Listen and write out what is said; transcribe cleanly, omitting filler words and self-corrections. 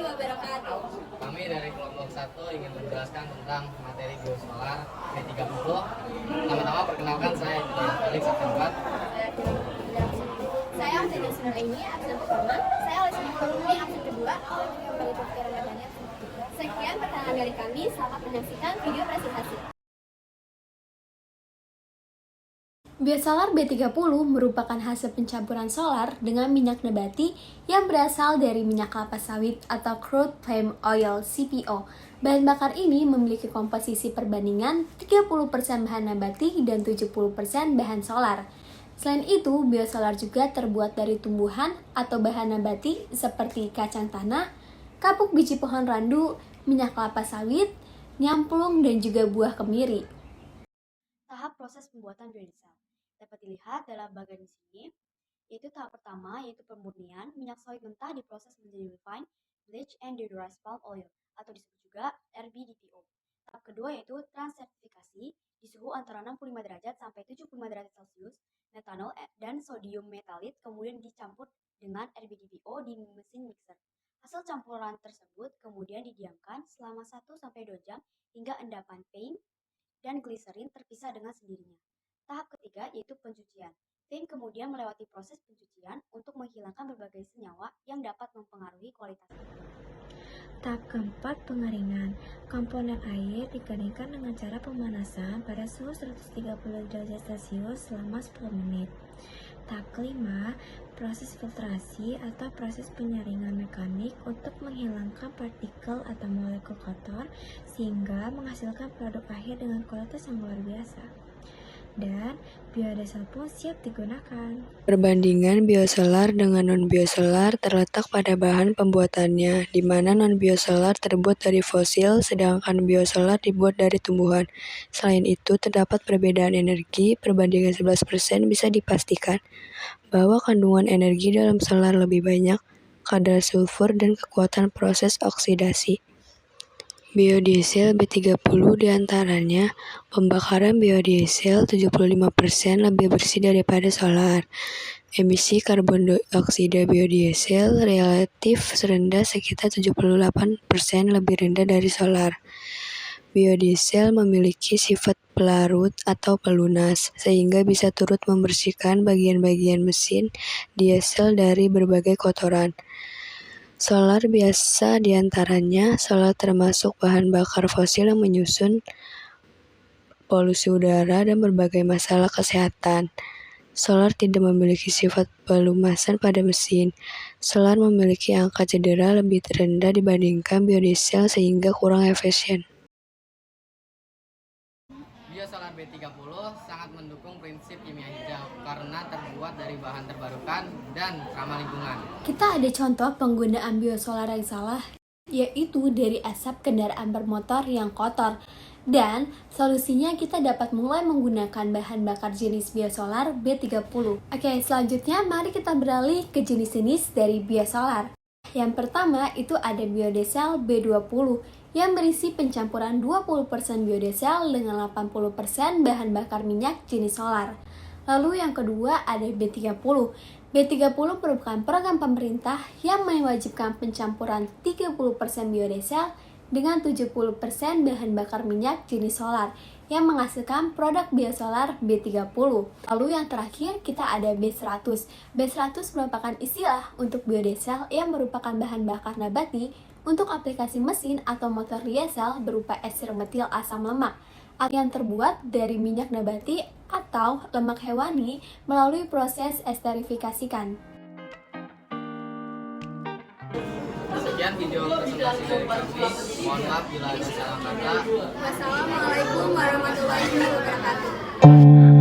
wabarakatuh. Kami dari kelompok 1 ingin menjelaskan tentang materi biosolar B30. Pertama-tama perkenalkan saya Felix Akambat. Saya Alexander Sunarini, absen pertama. Saya Alexander Kurumi, absen kedua. Sekian pertanyaan dari kami. Selamat menyaksikan video presentasi. Biosolar B30 merupakan hasil pencampuran solar dengan minyak nabati yang berasal dari minyak kelapa sawit atau crude palm oil (CPO). Bahan bakar ini memiliki komposisi perbandingan 30% bahan nabati dan 70% bahan solar. Selain itu, biosolar juga terbuat dari tumbuhan atau bahan nabati seperti kacang tanah, kapuk biji pohon randu, minyak kelapa sawit, nyamplung, dan juga buah kemiri. Tahap proses pembuatan biodiesel dapat dilihat dalam bagian di sini, yaitu tahap pertama yaitu pemurnian minyak sawit mentah diproses menjadi refined, bleach, and deodorized palm oil atau disebut juga RBDPO. Tahap kedua yaitu transertifikasi di suhu antara 65 derajat sampai 75 derajat Celcius, metanol dan sodium metalit kemudian dicampur dengan RBDPO di mesin mixer. Hasil campuran tersebut kemudian didiamkan selama 1-2 jam hingga endapan paint dan gliserin terpisah dengan sendirinya. Tahap ketiga yaitu pencucian. Tim kemudian melewati proses pencucian untuk menghilangkan berbagai senyawa yang dapat mempengaruhi kualitas. Tahap keempat, pengeringan. Komponen air dikeringkan dengan cara pemanasan pada suhu 130 derajat Celcius selama 10 menit. Tahap kelima, proses filtrasi atau proses penyaringan mekanik untuk menghilangkan partikel atau molekul kotor sehingga menghasilkan produk akhir dengan kualitas yang luar biasa. Dan biodiesel pun siap digunakan. Perbandingan biosolar dengan non-biosolar terletak pada bahan pembuatannya, di mana non-biosolar terbuat dari fosil, sedangkan biosolar dibuat dari tumbuhan. Selain itu, terdapat perbedaan energi, perbandingan 11% bisa dipastikan bahwa kandungan energi dalam solar lebih banyak, kadar sulfur, dan kekuatan proses oksidasi. Biodiesel B30 diantaranya, pembakaran biodiesel 75% lebih bersih daripada solar. Emisi karbon dioksida biodiesel relatif rendah sekitar 78% lebih rendah dari solar. Biodiesel memiliki sifat pelarut atau pelunas, sehingga bisa turut membersihkan bagian-bagian mesin diesel dari berbagai kotoran. Solar biasa diantaranya, solar termasuk bahan bakar fosil yang menyusun polusi udara dan berbagai masalah kesehatan. Solar tidak memiliki sifat pelumasan pada mesin. Solar memiliki angka cedera lebih rendah dibandingkan biodiesel sehingga kurang efisien. Biosolar B30 sangat mendukung prinsip kimia hijau karena terbuat dari bahan terbarukan dan ramah lingkungan. Kita ada contoh penggunaan biosolar yang salah, yaitu dari asap kendaraan bermotor yang kotor. Dan solusinya kita dapat mulai menggunakan bahan bakar jenis biosolar B30. Oke, selanjutnya mari kita beralih ke jenis-jenis dari biosolar. Yang pertama itu ada biodiesel B20 yang berisi pencampuran 20% biodiesel dengan 80% bahan bakar minyak jenis solar. Lalu yang kedua ada B30. B30 merupakan program pemerintah yang mewajibkan pencampuran 30% biodiesel dengan 70% bahan bakar minyak jenis solar yang menghasilkan produk biosolar B30. Lalu yang terakhir kita ada B100. B100 merupakan istilah untuk biodiesel yang merupakan bahan bakar nabati untuk aplikasi mesin atau motor diesel berupa esir metil asam lemak yang terbuat dari minyak nabati atau lemak hewani melalui proses esterifikasikan. Sekian video presentasi dari kami. Mohon maaf bila ada salah kata. Wassalamualaikum warahmatullahi wabarakatuh.